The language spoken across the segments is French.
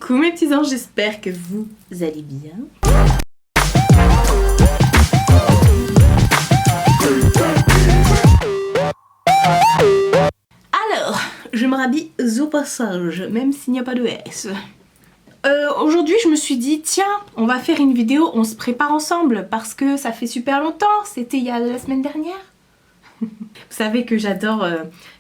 Coucou mes petits anges, j'espère que vous allez bien. Alors, je me rhabille au passage, même s'il n'y a pas de S. Aujourd'hui je me suis dit tiens, on va faire une vidéo, on se prépare ensemble parce que ça fait super longtemps, c'était il y a la semaine dernière. Vous savez que j'adore,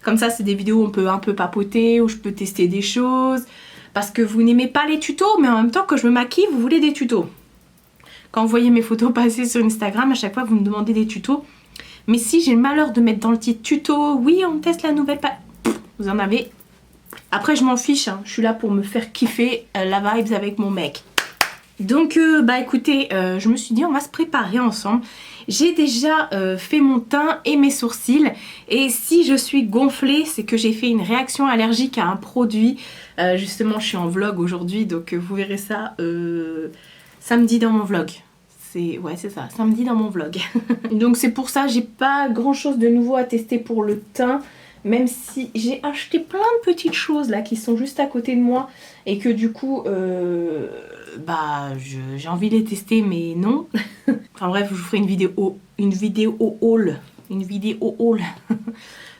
comme ça c'est des vidéos où on peut un peu papoter, où je peux tester des choses. Parce que vous n'aimez pas les tutos, mais en même temps que je me maquille, vous voulez des tutos. Quand vous voyez mes photos passer sur Instagram, à chaque fois vous me demandez des tutos. Mais si j'ai le malheur de mettre dans le titre tuto, oui on teste la nouvelle vous en avez. Après je m'en fiche, hein. Je suis là pour me faire kiffer la vibes avec mon mec. Donc bah écoutez, je me suis dit on va se préparer ensemble. J'ai déjà fait mon teint et mes sourcils. Et si je suis gonflée, c'est que j'ai fait une réaction allergique à un produit. Justement je suis en vlog aujourd'hui, donc vous verrez ça samedi dans mon vlog. Ouais c'est ça, samedi dans mon vlog. Donc c'est pour ça, j'ai pas grand chose de nouveau à tester pour le teint. Même si j'ai acheté plein de petites choses là qui sont juste à côté de moi. Et que du coup bah j'ai envie de les tester mais non. Enfin bref, je vous ferai une vidéo haul.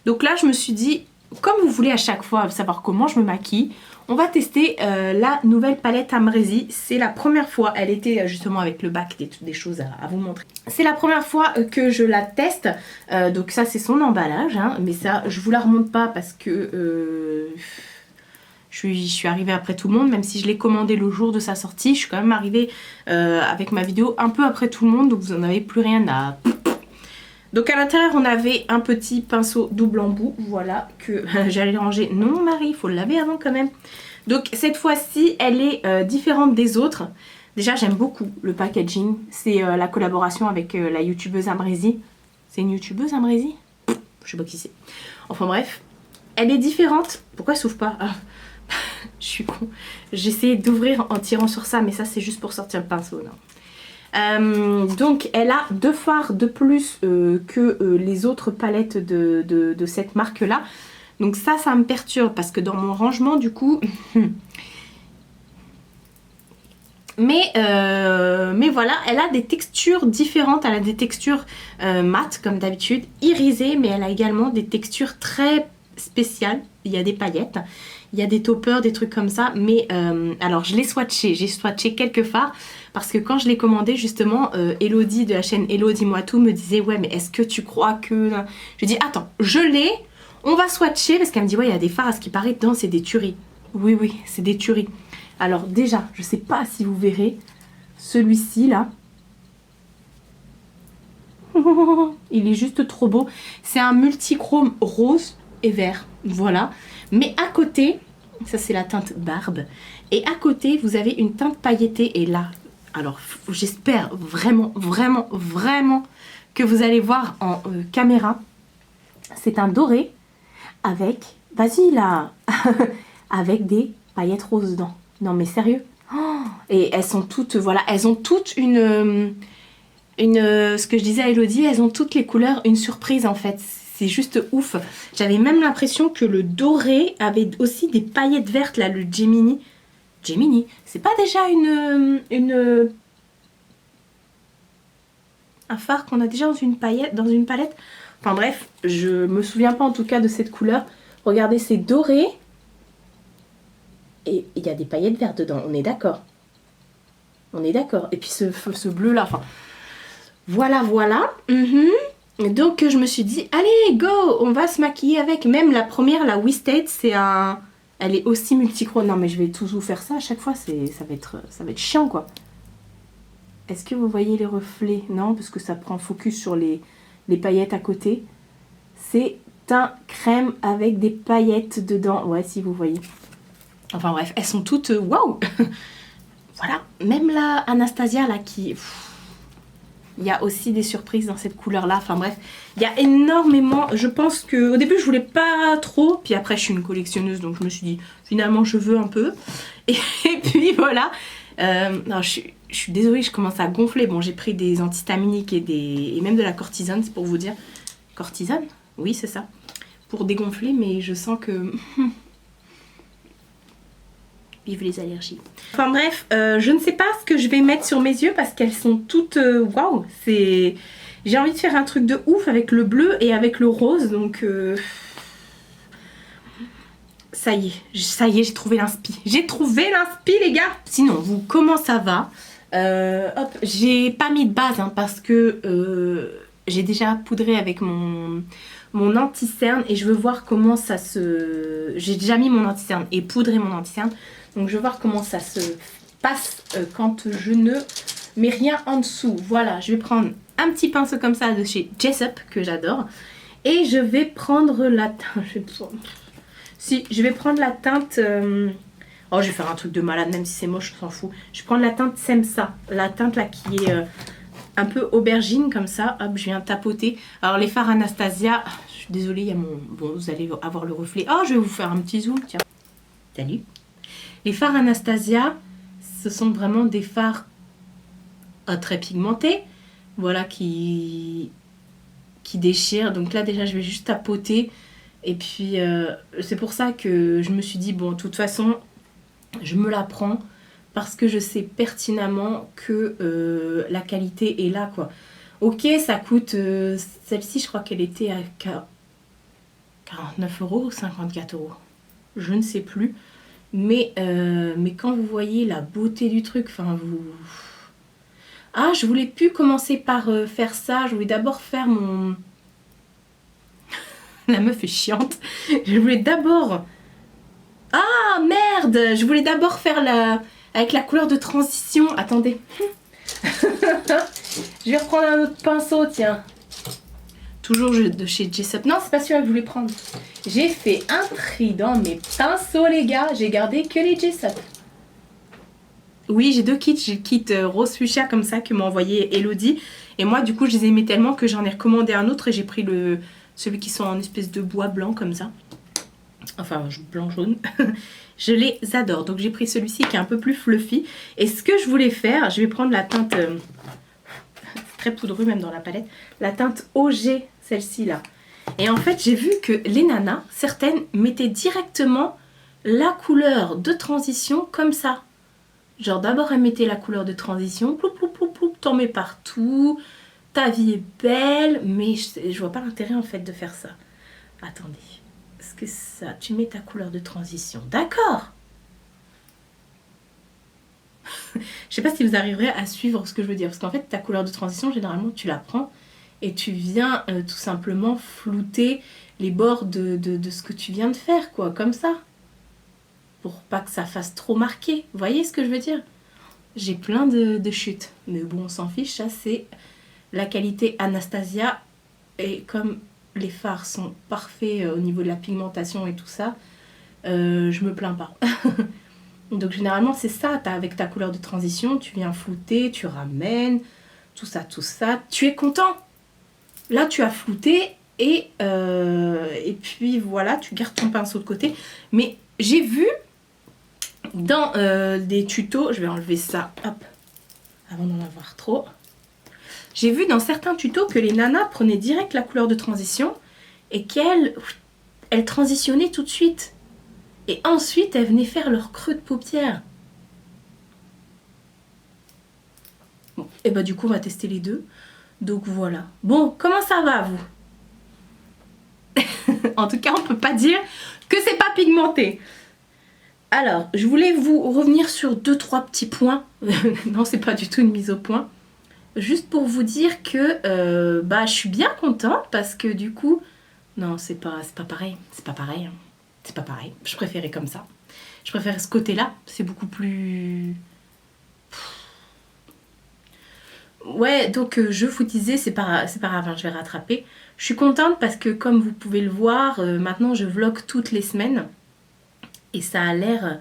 Donc là je me suis dit, comme vous voulez à chaque fois savoir comment je me maquille, on va tester la nouvelle palette Amrezy. C'est la première fois, elle était justement avec le bac des choses à vous montrer. C'est la première fois que je la teste. Donc ça c'est son emballage, hein, mais ça je vous la remonte pas parce que je suis arrivée après tout le monde, même si je l'ai commandé le jour de sa sortie. Je suis quand même arrivée avec ma vidéo un peu après tout le monde, donc vous n'en avez plus rien à... Donc à l'intérieur on avait un petit pinceau double embout, voilà, que j'allais ranger. Non Marie, il faut le laver avant quand même. Donc cette fois-ci elle est différente des autres. Déjà j'aime beaucoup le packaging, c'est la collaboration avec la youtubeuse Amrezy. C'est une youtubeuse Amrezy? Je sais pas qui c'est. Enfin bref, elle est différente. Pourquoi elle s'ouvre pas? Je suis con. J'ai essayé d'ouvrir en tirant sur ça, mais ça c'est juste pour sortir le pinceau, non. Donc elle a deux fards de plus que les autres palettes de cette marque là. Donc ça me perturbe parce que dans mon rangement du coup mais voilà, elle a des textures différentes. Elle a des textures mates comme d'habitude, irisées, mais elle a également des textures très spéciales. Il y a des paillettes, il y a des toppers, des trucs comme ça. Mais alors je l'ai swatché, j'ai swatché quelques fards. Parce que quand je l'ai commandé justement, Elodie de la chaîne Hello Dis-moi tout me disait ouais mais est-ce que tu crois que... Je dis attends, je l'ai, on va swatcher, parce qu'elle me dit ouais il y a des fards à ce qui paraît dedans c'est des tueries. Oui c'est des tueries. Alors déjà je sais pas si vous verrez celui-ci là. Il est juste trop beau. C'est un multichrome rose et vert, voilà. Mais à côté, ça c'est la teinte barbe, et à côté vous avez une teinte pailletée. Et là, alors j'espère vraiment que vous allez voir en caméra. C'est un doré avec, vas-y là, avec des paillettes roses dedans. Non mais sérieux. Oh, et elles sont toutes, voilà, elles ont toutes ce que je disais à Elodie, elles ont toutes les couleurs une surprise en fait. C'est juste ouf. J'avais même l'impression que le doré avait aussi des paillettes vertes là, le Gemini. Gemini, c'est pas déjà un phare qu'on a déjà dans une palette. Enfin bref, je me souviens pas en tout cas de cette couleur. Regardez, c'est doré. Et il y a des paillettes vertes dedans, on est d'accord. On est d'accord. Et puis ce bleu là, enfin... Voilà. Donc je me suis dit, allez, go, on va se maquiller avec. Même la première, la We State, c'est un... Elle est aussi multichrome. Non mais je vais toujours faire ça à chaque fois, ça va être chiant quoi. Est-ce que vous voyez les reflets? Non, parce que ça prend focus sur les paillettes à côté. C'est un crème avec des paillettes dedans. Ouais, si vous voyez. Enfin bref, elles sont toutes... Waouh. Voilà, même la Anastasia là qui... Il y a aussi des surprises dans cette couleur là. Enfin bref, il y a énormément. Je pense que au début je voulais pas trop. Puis après je suis une collectionneuse, donc je me suis dit finalement je veux un peu. Et puis voilà. Non, je suis désolée, je commence à gonfler. Bon, j'ai pris des antihistaminiques et même de la cortisone, c'est pour vous dire. Cortisone? Oui, c'est ça. Pour dégonfler, mais je sens que... Vive les allergies. Enfin bref, je ne sais pas ce que je vais mettre sur mes yeux parce qu'elles sont toutes... Waouh, c'est... J'ai envie de faire un truc de ouf avec le bleu et avec le rose, donc... Ça y est, j'ai trouvé l'inspi. J'ai trouvé l'inspi, les gars. Sinon, vous, comment ça va? Hop, j'ai pas mis de base hein, parce que j'ai déjà poudré avec mon anti-cerne et je veux voir comment ça se... J'ai déjà mis mon anti-cerne et poudré mon anti-cerne. Donc je veux voir comment ça se passe quand je ne mets rien en dessous. Voilà, je vais prendre un petit pinceau comme ça de chez Jessup que j'adore. Et je vais prendre la... Si, je vais prendre la teinte... Oh, je vais faire un truc de malade, même si c'est moche, je s'en fous. Je vais prendre la teinte Semsa. La teinte là qui est un peu aubergine comme ça. Hop, je viens tapoter. Alors les fards Anastasia... Je suis désolée, il y a mon... Bon, vous allez avoir le reflet. Oh, je vais vous faire un petit zoom, tiens. Salut. Les fards Anastasia, ce sont vraiment des fards très pigmentés. Voilà, qui déchirent. Donc là, déjà, je vais juste tapoter. Et puis, c'est pour ça que je me suis dit, bon, de toute façon, je me la prends. Parce que je sais pertinemment que la qualité est là, quoi. Ok, ça coûte... Celle-ci, je crois qu'elle était à 49 € ou 54 €. Je ne sais plus. Mais quand vous voyez la beauté du truc, enfin vous... Ah, je voulais plus commencer par faire ça. Je voulais d'abord faire mon... La meuf est chiante. Je voulais d'abord... Ah, merde! Je voulais d'abord faire la... Avec la couleur de transition. Attendez. Je vais reprendre un autre pinceau, tiens. Toujours de chez Jessup. Non, c'est pas celui-là que je voulais prendre. J'ai fait un tri dans mes pinceaux, les gars. J'ai gardé que les Jessup. Oui, j'ai deux kits. J'ai le kit rose fuchsia comme ça que m'a envoyé Elodie. Et moi, du coup, je les aimais tellement que j'en ai recommandé un autre. Et j'ai pris celui qui sont en espèce de bois blanc comme ça. Enfin, blanc-jaune. Je les adore. Donc, j'ai pris celui-ci qui est un peu plus fluffy. Et ce que je voulais faire, je vais prendre la teinte... très poudreux même dans la palette. La teinte OG, celle-ci là. Et en fait, j'ai vu que les nanas, certaines, mettaient directement la couleur de transition comme ça. Genre d'abord, elles mettaient la couleur de transition, ploup, ploup, ploup, ploup, t'en mets partout, ta vie est belle, mais je vois pas l'intérêt en fait de faire ça. Attendez, est-ce que ça, tu mets ta couleur de transition, d'accord. Je sais pas si vous arriverez à suivre ce que je veux dire, parce qu'en fait, ta couleur de transition, généralement, tu la prends et tu viens tout simplement flouter les bords de ce que tu viens de faire, quoi, comme ça. Pour pas que ça fasse trop marqué. Vous voyez ce que je veux dire? J'ai plein de chutes. Mais bon, on s'en fiche, ça c'est la qualité Anastasia. Et comme les fards sont parfaits au niveau de la pigmentation et tout ça, je me plains pas. Donc généralement c'est ça, avec ta couleur de transition, tu viens flouter, tu ramènes, tout ça. Tu es content. Là tu as flouté et puis voilà, tu gardes ton pinceau de côté. Mais j'ai vu dans des tutos, je vais enlever ça, hop, avant d'en avoir trop. J'ai vu dans certains tutos que les nanas prenaient direct la couleur de transition et qu'elles transitionnaient tout de suite. Et ensuite, elles venaient faire leur creux de paupières. Bon, et bah du coup, on va tester les deux. Donc voilà. Bon, comment ça va, vous? En tout cas, on peut pas dire que c'est pas pigmenté. Alors, je voulais vous revenir sur 2-3 petits points. Non, c'est pas du tout une mise au point. Juste pour vous dire que je suis bien contente parce que du coup... Non, c'est pas pareil. C'est pas pareil. Hein. C'est pas pareil. Je préférais comme ça. Je préférais ce côté-là. C'est beaucoup plus... Ouais, donc je vous disais, c'est pas grave, hein, je vais rattraper. Je suis contente parce que comme vous pouvez le voir, maintenant je vlog toutes les semaines. Et ça a l'air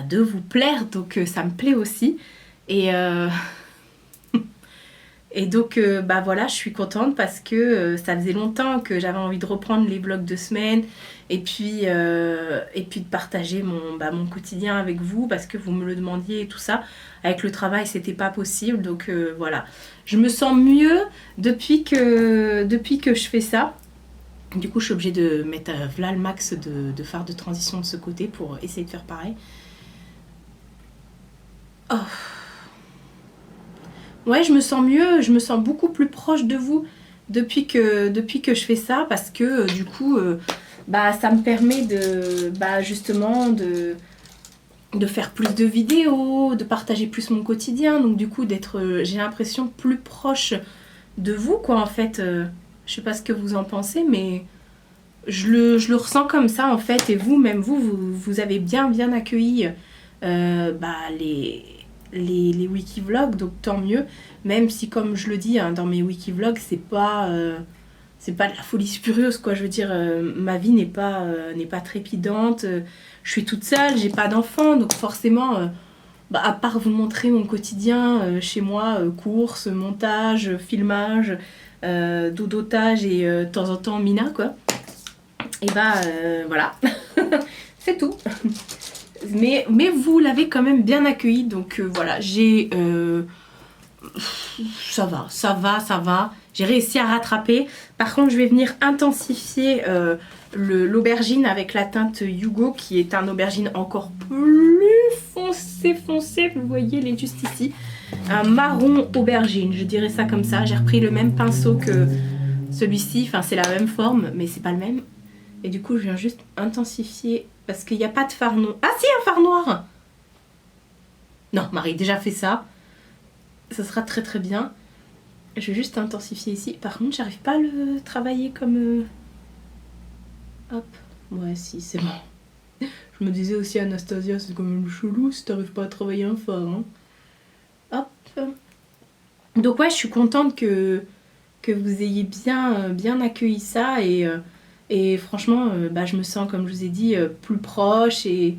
de vous plaire, donc ça me plaît aussi. Et, et donc voilà, je suis contente parce que ça faisait longtemps que j'avais envie de reprendre les vlogs de semaine. Et puis de partager mon quotidien avec vous parce que vous me le demandiez et tout ça. Avec le travail, c'était pas possible. Donc voilà. Je me sens mieux depuis que je fais ça. Du coup, je suis obligée de mettre là le max de fards de transition de ce côté pour essayer de faire pareil. Oh. Ouais, je me sens mieux, je me sens beaucoup plus proche de vous depuis que je fais ça, parce que du coup, bah, ça me permet de, bah, justement, de faire plus de vidéos, de partager plus mon quotidien, donc du coup d'être, j'ai l'impression, plus proche de vous, quoi, en fait. Je sais pas ce que vous en pensez, mais je le ressens comme ça, en fait, et vous, même vous avez bien accueilli bah, les wikivlogs, donc tant mieux, même si, comme je le dis, hein, dans mes wikivlogs, c'est pas de la folie furieuse, quoi. Je veux dire, ma vie n'est pas trépidante, je suis toute seule, j'ai pas d'enfant, donc forcément, bah, à part vous montrer mon quotidien chez moi, courses, montage, filmage, dodotage et de temps en temps Mina, quoi. Et bah voilà, c'est tout. Mais vous l'avez quand même bien accueilli, donc voilà, j'ai... ça va. J'ai réussi à rattraper. Par contre, je vais venir intensifier l'aubergine avec la teinte Hugo, qui est un aubergine encore plus foncé. Vous voyez, il est juste ici. Un marron aubergine, je dirais ça comme ça. J'ai repris le même pinceau que celui-ci. Enfin, c'est la même forme, mais c'est pas le même. Et du coup, je viens juste intensifier parce qu'il n'y a pas de fard noir. Ah si, un fard noir! Non, Marie a déjà fait ça. Ça sera très bien. Je vais juste intensifier ici. Par contre, j'arrive pas à le travailler comme... Hop. Ouais, si, c'est bon. Je me disais aussi, Anastasia, c'est quand même chelou si t'arrives pas à travailler un fard. Hein. Hop. Donc ouais, je suis contente que vous ayez bien accueilli ça. Et franchement, bah, je me sens, comme je vous ai dit, plus proche. Et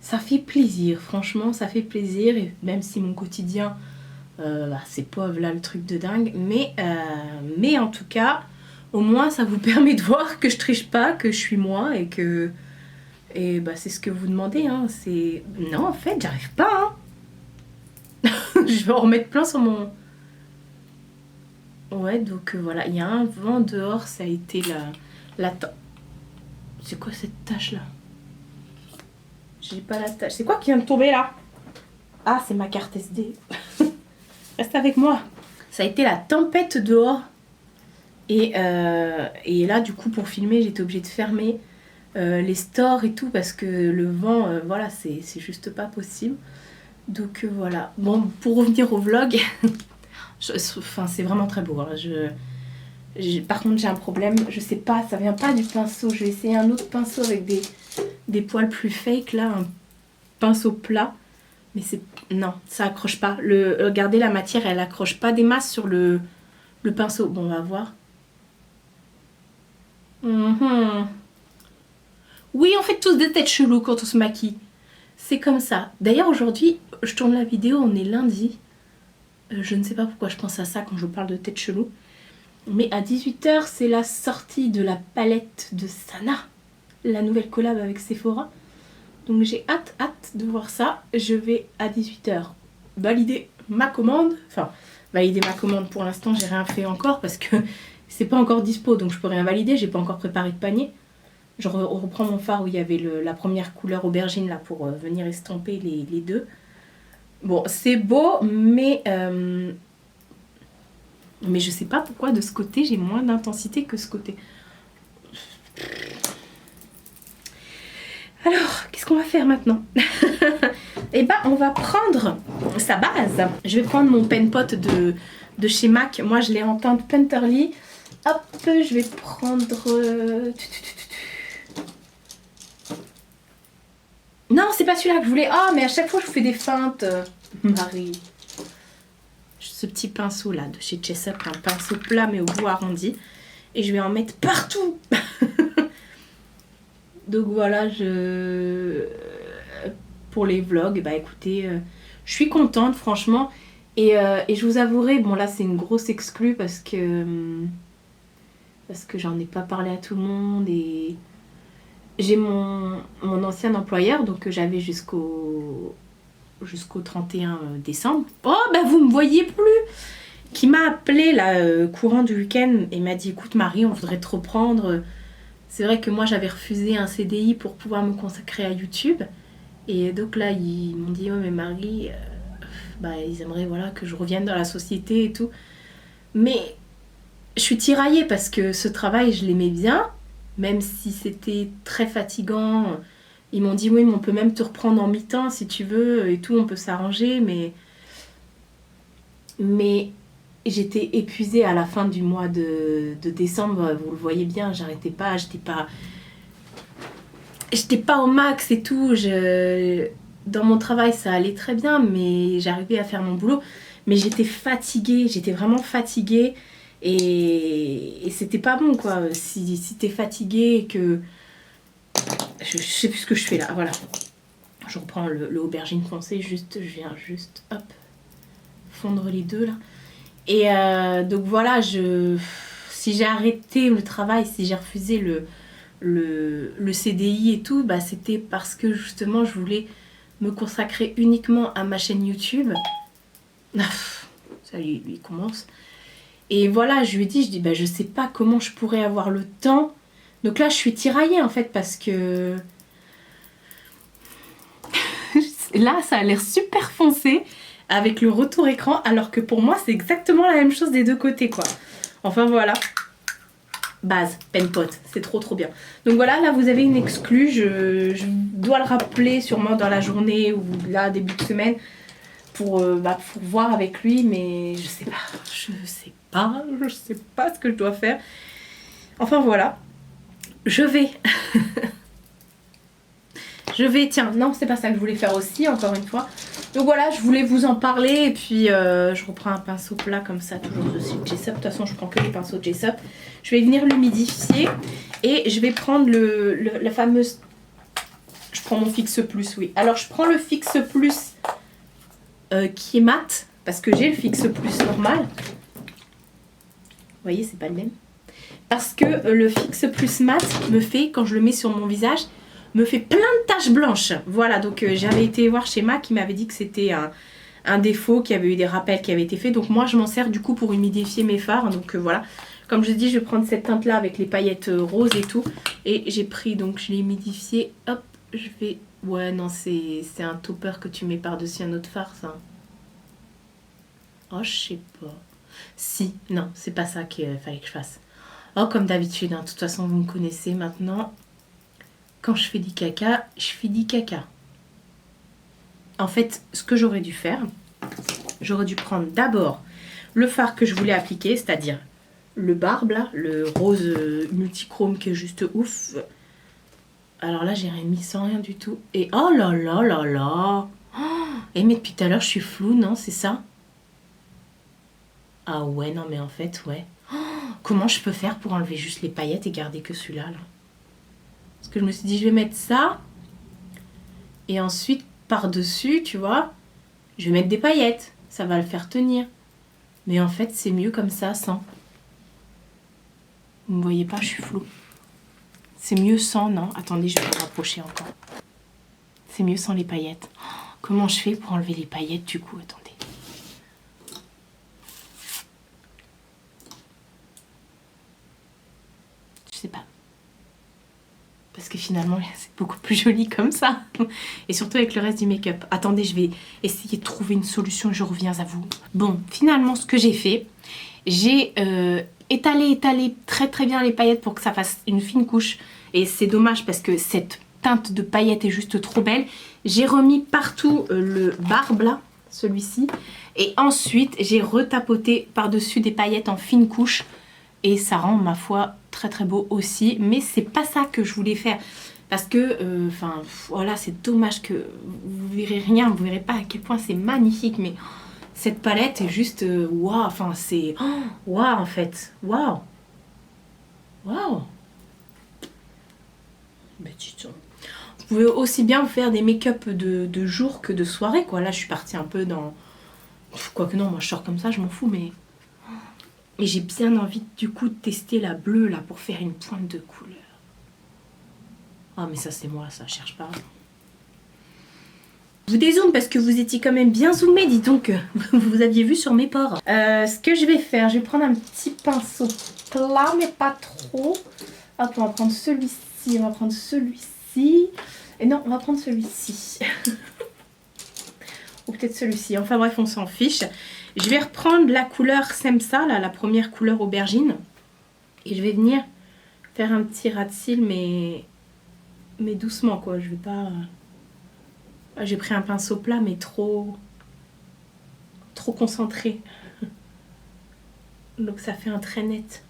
ça fait plaisir. Franchement, ça fait plaisir. Et même si mon quotidien... bah, c'est pauvre là, le truc de dingue, mais en tout cas, au moins ça vous permet de voir que je triche pas, que je suis moi et bah, c'est ce que vous demandez, hein. C'est... Non, en fait, j'arrive pas, hein. Je vais en remettre plein sur mon... Ouais, donc voilà, il y a un vent dehors, ça a été la... C'est quoi cette tache là? J'ai pas la tache. C'est quoi qui vient de tomber là? Ah, c'est ma carte SD. Reste avec moi. Ça a été la tempête dehors. Et là, du coup, pour filmer, j'étais obligée de fermer les stores et tout parce que le vent, voilà, c'est juste pas possible. Donc voilà. Bon, pour revenir au vlog, enfin, c'est vraiment très beau. Hein. Par contre, j'ai un problème. Je sais pas, ça vient pas du pinceau. Je vais essayer un autre pinceau avec des poils plus fake, là, un pinceau plat. Mais c'est... Non, ça accroche pas. Regardez, la matière, elle accroche pas des masses sur le pinceau. Bon, on va voir. Oui, on fait tous des têtes cheloues quand on se maquille. C'est comme ça. D'ailleurs, aujourd'hui, je tourne la vidéo, on est lundi. Je ne sais pas pourquoi je pense à ça quand je parle de tête chelou. Mais à 18 h, c'est la sortie de la palette de Sana. La nouvelle collab avec Sephora. Donc j'ai hâte de voir ça. Je vais à 18 h valider ma commande. Enfin, valider ma commande pour l'instant, j'ai rien fait encore parce que c'est pas encore dispo. Donc je peux rien valider, j'ai pas encore préparé de panier. Je reprends mon fard où il y avait la première couleur aubergine là pour venir estomper les deux. Bon, c'est beau, mais je sais pas pourquoi de ce côté j'ai moins d'intensité que ce côté. Alors, qu'est-ce qu'on va faire maintenant? Eh ben, on va prendre sa base. Je vais prendre mon pen pot de chez MAC. Moi, je l'ai en teinte Penterly. Hop, je vais prendre... Non, c'est pas celui-là que je voulais. Ah, mais à chaque fois, je vous fais des feintes. Marie. Ce petit pinceau là de chez Chessup, un pinceau plat mais au bout arrondi. Et je vais en mettre partout. Donc voilà, pour les vlogs, bah écoutez, je suis contente franchement. Et je vous avouerai, bon là c'est une grosse exclue parce que j'en ai pas parlé à tout le monde. Et j'ai mon ancien employeur, donc que j'avais jusqu'au 31 décembre. Oh bah vous me voyez plus! Qui m'a appelé là courant du week-end et m'a dit écoute Marie, on voudrait te reprendre. C'est vrai que moi j'avais refusé un CDI pour pouvoir me consacrer à YouTube. Et donc là ils m'ont dit oh mais Marie, bah, ils aimeraient voilà, que je revienne dans la société et tout. Mais je suis tiraillée parce que ce travail, je l'aimais bien, même si c'était très fatigant. Ils m'ont dit oui, mais on peut même te reprendre en mi-temps si tu veux et tout, on peut s'arranger, mais j'étais épuisée à la fin du mois de décembre, vous le voyez bien, j'arrêtais pas, j'étais pas au max et tout. Dans mon travail, ça allait très bien, mais j'arrivais à faire mon boulot. Mais j'étais fatiguée, j'étais vraiment fatiguée. Et c'était pas bon, quoi. Si t'es fatiguée et que... Je sais plus ce que je fais là, voilà. Je reprends le aubergine foncé, je viens juste, hop, fondre les deux, là. Et donc voilà, si j'ai arrêté le travail, si j'ai refusé le CDI et tout, bah, c'était parce que justement, je voulais me consacrer uniquement à ma chaîne YouTube. Ça lui commence. Et voilà, je lui ai dit, bah, je sais pas comment je pourrais avoir le temps. Donc là, je suis tiraillée en fait parce que... Là, ça a l'air super foncé avec le retour écran, alors que pour moi, c'est exactement la même chose des deux côtés, quoi. Enfin, voilà. Base, pen pot, c'est trop bien. Donc voilà, là, vous avez une exclue. Je dois le rappeler sûrement dans la journée ou là, début de semaine, pour voir avec lui, mais je sais pas ce que je dois faire. Enfin, voilà. Je vais, tiens, non, c'est pas ça que je voulais faire aussi, encore une fois. Donc voilà, je voulais vous en parler, et puis je reprends un pinceau plat comme ça, toujours de chez Jessup. De toute façon, je prends que les pinceaux de Jessup. Je vais venir l'humidifier, et je vais prendre la fameuse... Je prends mon Fixe Plus, oui. Alors, je prends le Fixe Plus qui est mat, parce que j'ai le Fixe Plus normal. Vous voyez, c'est pas le même. Parce que le Fixe Plus mat me fait, quand je le mets sur mon visage, me fait plein de taches blanches. Voilà, donc j'avais été voir chez MAC qui m'avait dit que c'était un défaut, qu'il y avait eu des rappels qui avaient été faits. Donc moi, je m'en sers du coup pour humidifier mes fards. Donc voilà, comme je dis, je vais prendre cette teinte-là avec les paillettes roses et tout. Et j'ai pris, donc je l'ai humidifié. Hop, je vais... Ouais, non, c'est un topper que tu mets par-dessus un autre fard, ça. Oh, je sais pas. Si, non, c'est pas ça qu'il fallait que je fasse. Oh, comme d'habitude, hein. De toute façon, vous me connaissez maintenant. Quand je fais du caca, je fais du caca. En fait, ce que j'aurais dû faire, j'aurais dû prendre d'abord le fard que je voulais appliquer, c'est-à-dire le barbe, là, le rose multichrome qui est juste ouf. Alors là, j'ai mis sans rien du tout. Et oh là là là là. Oh, et mais depuis tout à l'heure, je suis floue, non, c'est ça? Ah ouais, non, mais en fait, ouais. Comment je peux faire pour enlever juste les paillettes et garder que celui-là, là? Parce que je me suis dit, je vais mettre ça. Et ensuite, par-dessus, tu vois, je vais mettre des paillettes. Ça va le faire tenir. Mais en fait, c'est mieux comme ça, sans. Vous ne me voyez pas, je suis floue. C'est mieux sans, non? Attendez, je vais me rapprocher encore. C'est mieux sans les paillettes. Comment je fais pour enlever les paillettes, du coup? Attendez. Je sais pas. Parce que finalement, c'est beaucoup plus joli comme ça. Et surtout avec le reste du make-up. Attendez, je vais essayer de trouver une solution et je reviens à vous. Bon, finalement, ce que j'ai fait, j'ai étalé très bien les paillettes pour que ça fasse une fine couche. Et c'est dommage parce que cette teinte de paillettes est juste trop belle. J'ai remis partout le barbe là, celui-ci. Et ensuite, j'ai retapoté par-dessus des paillettes en fine couche. Et ça rend, ma foi, très beau aussi. Mais c'est pas ça que je voulais faire. Parce que, voilà, c'est dommage que vous verrez rien. Vous verrez pas à quel point c'est magnifique. Mais cette palette est juste, waouh. Enfin, c'est, waouh, en fait. Waouh. Waouh. Vous pouvez aussi bien vous faire des make-up de jour que de soirée, quoi. Là, je suis partie un peu dans... Quoique non, moi, je sors comme ça, je m'en fous, mais... Et j'ai bien envie du coup de tester la bleue là pour faire une pointe de couleur. Ah mais ça c'est moi, ça, je cherche pas. Je vous dézoome parce que vous étiez quand même bien zoomé, dis donc. Vous aviez vu sur mes pores. Ce que je vais faire, je vais prendre un petit pinceau plat mais pas trop. Hop, on va prendre celui-ci, on va prendre celui-ci. Et non, on va prendre celui-ci. Ou peut-être celui-ci. Enfin bref, on s'en fiche. Je vais reprendre la couleur Semsa, là, la première couleur aubergine. Et je vais venir faire un petit ras de cils, mais doucement, quoi. Je vais pas... J'ai pris un pinceau plat, mais trop concentré. Donc ça fait un trait net.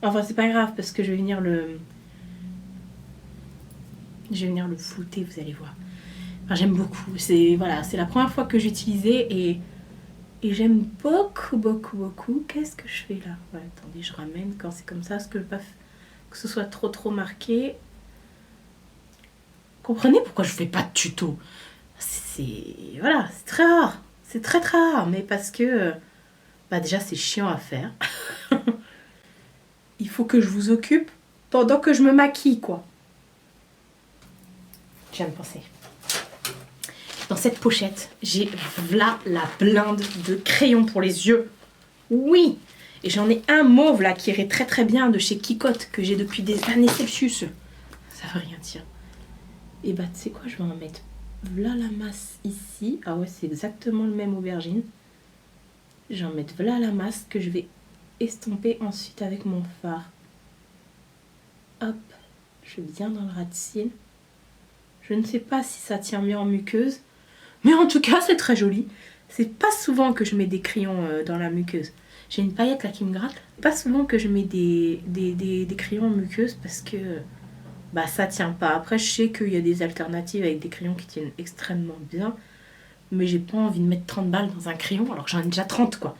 Enfin, c'est pas grave, parce que je vais venir le flouter, vous allez voir. Enfin, j'aime beaucoup. C'est voilà, c'est la première fois que j'utilisais et j'aime beaucoup. Qu'est-ce que je fais là? Ouais, attendez, je ramène quand c'est comme ça, parce que je veux pas que ce soit trop marqué. Comprenez pourquoi je fais pas de tuto? Voilà, c'est très rare. C'est très rare, mais parce que déjà c'est chiant à faire. Il faut que je vous occupe pendant que je me maquille, quoi. Je viens de penser. Dans cette pochette, j'ai là la blinde de crayons pour les yeux. Oui! Et j'en ai un mauve là qui irait très bien de chez Kikotte que j'ai depuis des années Celsius. Ça veut rien dire. Et bah tu sais quoi, je vais en mettre là la masse ici. Ah ouais, c'est exactement le même aubergine. Je vais en mettre là la masse que je vais estomper ensuite avec mon fard. Hop, je vais bien dans le ras de cils. Je ne sais pas si ça tient mieux en muqueuse, mais en tout cas c'est très joli. C'est pas souvent que je mets des crayons dans la muqueuse. J'ai une paillette là qui me gratte. Pas souvent que je mets des crayons en muqueuse parce que bah ça tient pas. Après je sais qu'il y a des alternatives avec des crayons qui tiennent extrêmement bien, mais j'ai pas envie de mettre 30 balles dans un crayon alors que j'en ai déjà 30 quoi.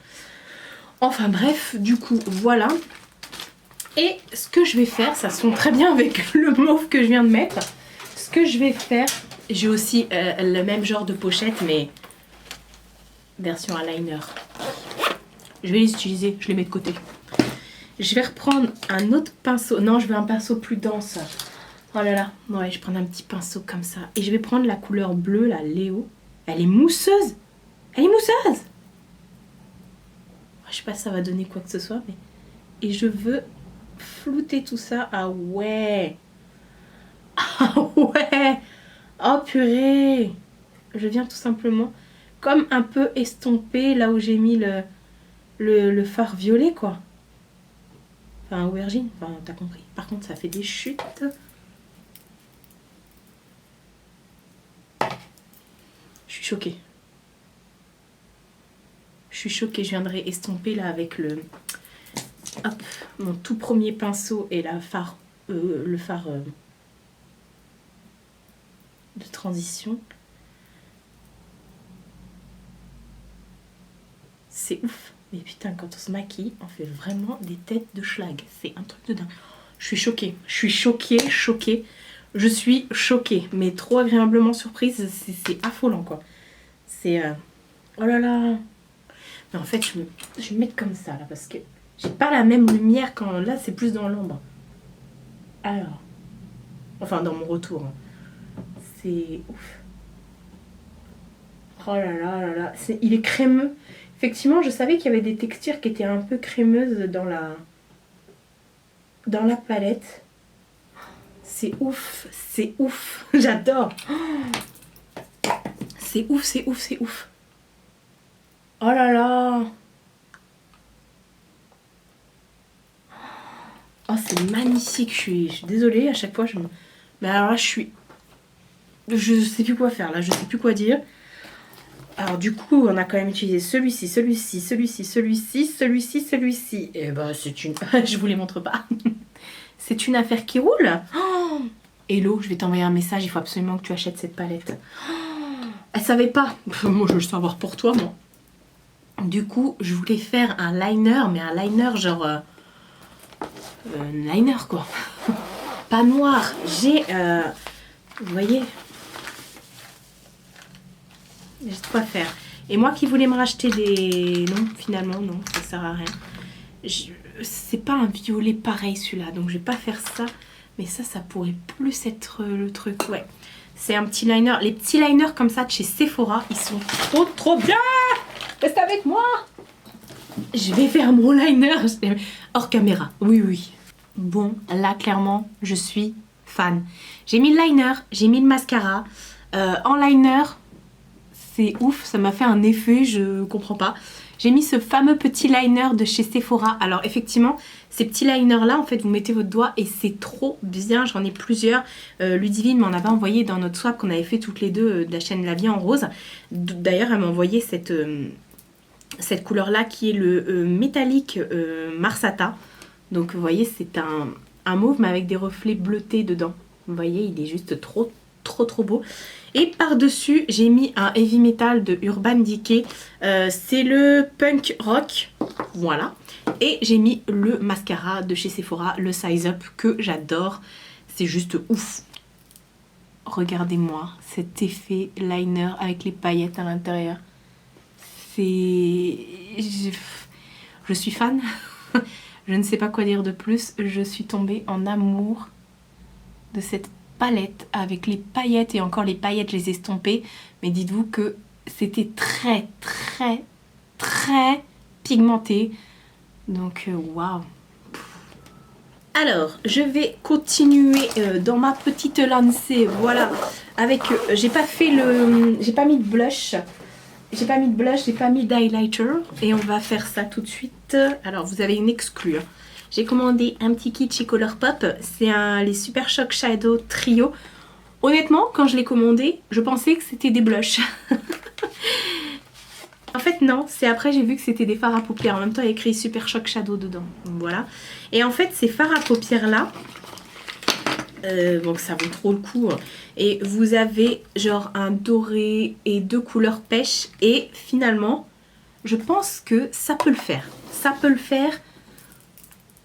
Enfin bref, du coup voilà. Et ce que je vais faire, ça sonne très bien avec le mauve que je viens de mettre. Ce que je vais faire, j'ai aussi le même genre de pochette mais version eyeliner. Je vais les utiliser, je les mets de côté. Je vais reprendre un autre pinceau. Non, je veux un pinceau plus dense. Oh là là, ouais, je vais prendre un petit pinceau comme ça. Et je vais prendre la couleur bleue, la Léo. Elle est mousseuse. Elle est mousseuse. Je sais pas si ça va donner quoi que ce soit, mais... Et je veux flouter tout ça. Ah ouais. Ah ouais. Oh purée. Je viens tout simplement comme un peu estomper là où j'ai mis le fard violet, quoi. Enfin, aubergine, enfin, t'as compris. Par contre, ça fait des chutes. Je suis choquée. Je suis choquée, je viendrai estomper là avec hop, mon tout premier pinceau et le fard de transition. C'est ouf. Mais putain, quand on se maquille, on fait vraiment des têtes de schlag. C'est un truc de dingue. Je suis choquée. Je suis choquée. Je suis choquée. Mais trop agréablement surprise. C'est affolant, quoi. C'est... Oh là là. Mais en fait, je vais me mettre comme ça, là, parce que j'ai pas la même lumière quand... Là, c'est plus dans l'ombre. Alors... Enfin, dans mon retour. Hein. C'est ouf. Oh là là. Il est crémeux. Effectivement, je savais qu'il y avait des textures qui étaient un peu crémeuses dans la palette. C'est ouf. J'adore. C'est ouf. Oh là là. Oh, c'est magnifique. Je suis désolée, à chaque fois, Mais alors là, je sais plus quoi faire, là. Je sais plus quoi dire. Alors du coup, on a quand même utilisé celui-ci. Et ben, c'est une... je vous les montre pas. C'est une affaire qui roule. Oh, Hello, je vais t'envoyer un message. Il faut absolument que tu achètes cette palette. Oh, elle savait pas. Moi, je veux le savoir pour toi, moi. Du coup, je voulais faire un liner, mais un liner genre... liner, quoi. Pas noir. J'ai... vous voyez... J'ai de quoi faire. Et moi qui voulais me racheter des... Non, finalement, non, ça sert à rien. C'est pas un violet pareil celui-là, donc je vais pas faire ça. Mais ça pourrait plus être le truc, ouais. C'est un petit liner. Les petits liners comme ça de chez Sephora, ils sont trop bien. Reste avec moi. Je vais faire mon liner. Hors caméra, oui. Bon, là, clairement, je suis fan. J'ai mis le liner, j'ai mis le mascara. En liner... c'est ouf, ça m'a fait un effet, je comprends pas. J'ai mis ce fameux petit liner de chez Sephora. Alors effectivement, ces petits liners là, en fait, vous mettez votre doigt et c'est trop bien. J'en ai plusieurs. Ludivine m'en avait envoyé dans notre swap qu'on avait fait toutes les deux de la chaîne La Vie en Rose. D'ailleurs, elle m'a envoyé cette couleur là qui est le métallique Marsata. Donc vous voyez, c'est un mauve mais avec des reflets bleutés dedans. Vous voyez, il est juste trop beau. Et par-dessus, j'ai mis un heavy metal de Urban Decay. C'est le punk rock. Voilà. Et j'ai mis le mascara de chez Sephora, le Size Up, que j'adore. C'est juste ouf. Regardez-moi cet effet liner avec les paillettes à l'intérieur. C'est... Je suis fan. Je ne sais pas quoi dire de plus. Je suis tombée en amour de cette palette avec les paillettes. Et encore les paillettes, je les ai estompées. Mais dites-vous que c'était très pigmenté. Donc, waouh. Alors, je vais continuer dans ma petite lancée. Voilà. Avec... j'ai pas mis de blush. J'ai pas mis d'highlighter. Et on va faire ça tout de suite. Alors, vous avez une exclue. J'ai commandé un petit kit chez Colourpop. C'est les Super Shock Shadow Trio. Honnêtement, quand je l'ai commandé, je pensais que c'était des blushs. En fait, non. C'est après, j'ai vu que c'était des fards à paupières. En même temps, il y a écrit Super Shock Shadow dedans. Donc, voilà. Et en fait, ces fards à paupières là, donc ça vaut trop le coup. Et vous avez genre un doré et 2 couleurs pêche. Et finalement, je pense que ça peut le faire. Ça peut le faire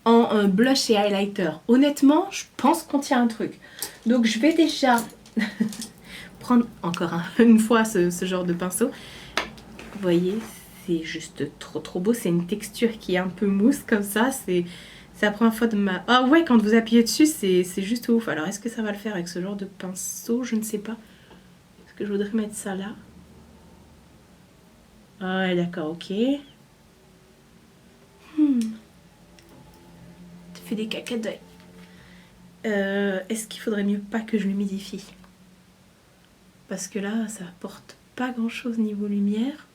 en blush et highlighter. Honnêtement, je pense qu'on tient un truc. Donc je vais déjà prendre encore une fois ce genre de pinceau. Vous voyez, c'est juste trop beau. C'est une texture qui est un peu mousse comme ça. C'est la première fois de ma... Ah ouais, quand vous appuyez dessus, c'est juste ouf. Alors est-ce que ça va le faire avec ce genre de pinceau? Je ne sais pas. Est-ce que je voudrais mettre ça là? Ah ouais, d'accord, ok. Fait des caca d'œil. Est-ce qu'il faudrait mieux pas que je l'humidifie? Parce que là, ça apporte pas grand chose niveau lumière.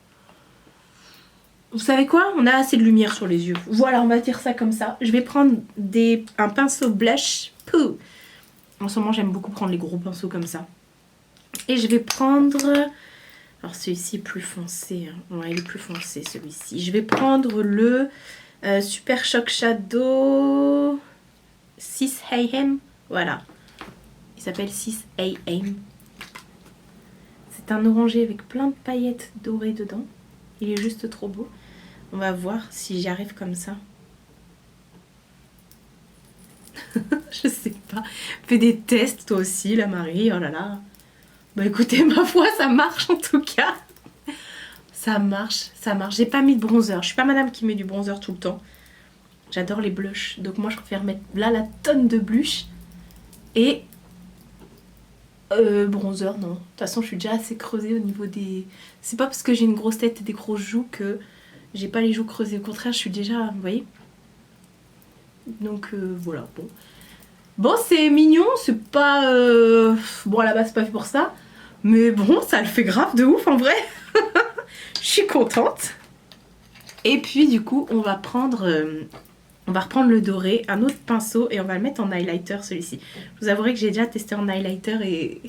Vous savez quoi? On a assez de lumière sur les yeux. Voilà, on va dire ça comme ça. Je vais prendre un pinceau blush. Pouh. En ce moment, j'aime beaucoup prendre les gros pinceaux comme ça. Et je vais prendre... Alors celui-ci est plus foncé. Hein. Ouais, il est plus foncé celui-ci. Je vais prendre le... Super Shock Shadow 6 AM. Voilà. Il s'appelle 6 AM. C'est un orangé avec plein de paillettes dorées dedans. Il est juste trop beau. On va voir si j'y arrive comme ça. Je sais pas. Fais des tests toi aussi, la Marie. Oh là là. Bah écoutez, ma foi, ça marche en tout cas. Ça marche, ça marche. J'ai pas mis de bronzer. Je suis pas madame qui met du bronzer tout le temps. J'adore les blushs. Donc moi, je préfère mettre là la tonne de blush. Et bronzer, non. De toute façon, je suis déjà assez creusée au niveau des... C'est pas parce que j'ai une grosse tête et des grosses joues que j'ai pas les joues creusées. Au contraire, je suis déjà... Vous voyez? Donc voilà, bon. Bon, c'est mignon. C'est pas... Bon, à la base, c'est pas fait pour ça. Mais bon, ça le fait grave de ouf, en vrai. Je suis contente. Et puis du coup, on va reprendre le doré, un autre pinceau et on va le mettre en highlighter celui-ci. Je vous avouerai que j'ai déjà testé en highlighter et...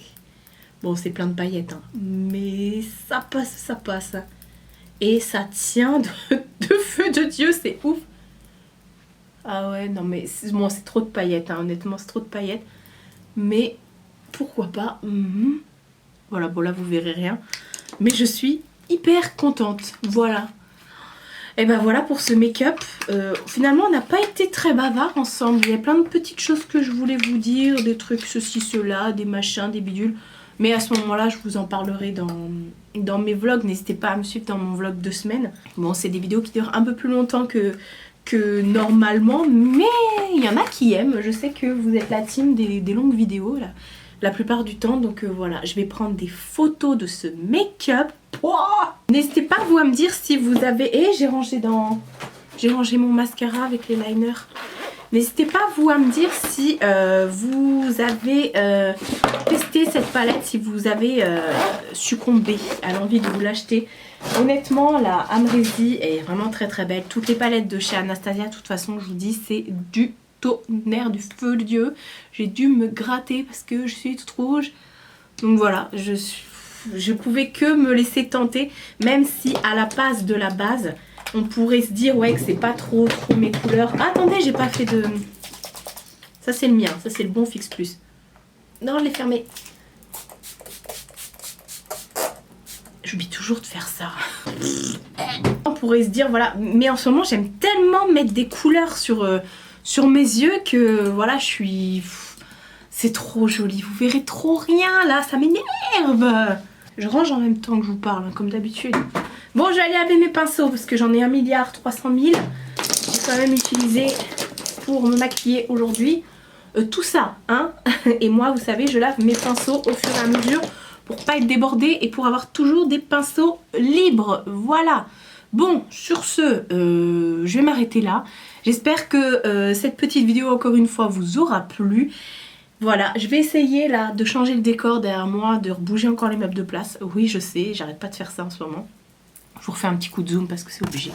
Bon, c'est plein de paillettes, hein. Mais ça passe. Et ça tient de feu de Dieu, c'est ouf. Ah ouais, non mais... Bon, c'est trop de paillettes, hein. Honnêtement, c'est trop de paillettes. Mais pourquoi pas. Voilà, bon là, vous verrez rien. Mais je suis... hyper contente, voilà. Et ben voilà pour ce make-up. Finalement, on n'a pas été très bavard ensemble. Il y a plein de petites choses que je voulais vous dire, des trucs ceci, cela, des machins, des bidules. Mais à ce moment-là, je vous en parlerai dans mes vlogs. N'hésitez pas à me suivre dans mon vlog 2 semaines. Bon, c'est des vidéos qui durent un peu plus longtemps que normalement, mais il y en a qui aiment. Je sais que vous êtes la team des longues vidéos là. La plupart du temps, donc voilà, je vais prendre des photos de ce make-up. N'hésitez pas vous à me dire si vous avez... Et j'ai rangé mon mascara avec les liners. N'hésitez pas vous à me dire si vous avez testé cette palette, si vous avez succombé à l'envie de vous l'acheter. Honnêtement, la Amrezy est vraiment très très belle. Toutes les palettes de chez Anastasia, de toute façon, je vous dis, c'est du tonnerre, du feu de Dieu. J'ai dû me gratter parce que je suis toute rouge. Donc voilà, je pouvais que me laisser tenter, même si à la base de la base, on pourrait se dire ouais que c'est pas trop mes couleurs. Ah, attendez, j'ai pas fait de... Ça c'est le mien, ça c'est le bon Fix Plus. Non, je l'ai fermé. J'oublie toujours de faire ça. On pourrait se dire voilà, mais en ce moment j'aime tellement mettre des couleurs sur mes yeux que voilà, je suis... C'est trop joli, vous verrez trop rien là, ça m'énerve. Je range en même temps que je vous parle, hein, comme d'habitude. Bon, je vais aller laver mes pinceaux parce que j'en ai 1,3 milliard. J'ai quand même utilisé pour me maquiller aujourd'hui. Tout ça, hein. Et moi, vous savez, je lave mes pinceaux au fur et à mesure pour pas être débordée et pour avoir toujours des pinceaux libres. Voilà. Bon, sur ce, je vais m'arrêter là. J'espère que cette petite vidéo, encore une fois, vous aura plu. Voilà, je vais essayer là de changer le décor derrière moi, de rebouger encore les meubles de place. Oui, je sais, j'arrête pas de faire ça en ce moment. Je vous refais un petit coup de zoom parce que c'est obligé.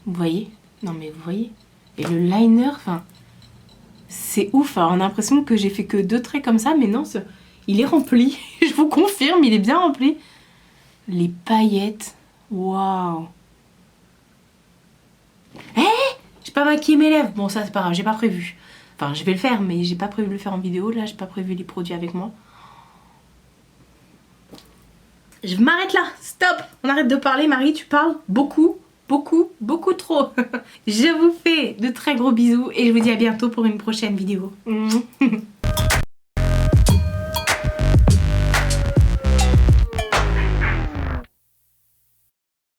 Vous voyez? Non mais vous voyez? Et le liner, enfin, c'est ouf. Alors, on a l'impression que j'ai fait que 2 traits comme ça, mais non, il est rempli. Je vous confirme, il est bien rempli. Les paillettes, waouh. Eh, j'ai pas maquillé mes lèvres. Bon, ça c'est pas grave, j'ai pas prévu. Enfin, je vais le faire, mais j'ai pas prévu de le faire en vidéo. Là, j'ai pas prévu les produits avec moi. Je m'arrête là. Stop. On arrête de parler. Marie, tu parles beaucoup, beaucoup, beaucoup trop. Je vous fais de très gros bisous et je vous dis à bientôt pour une prochaine vidéo.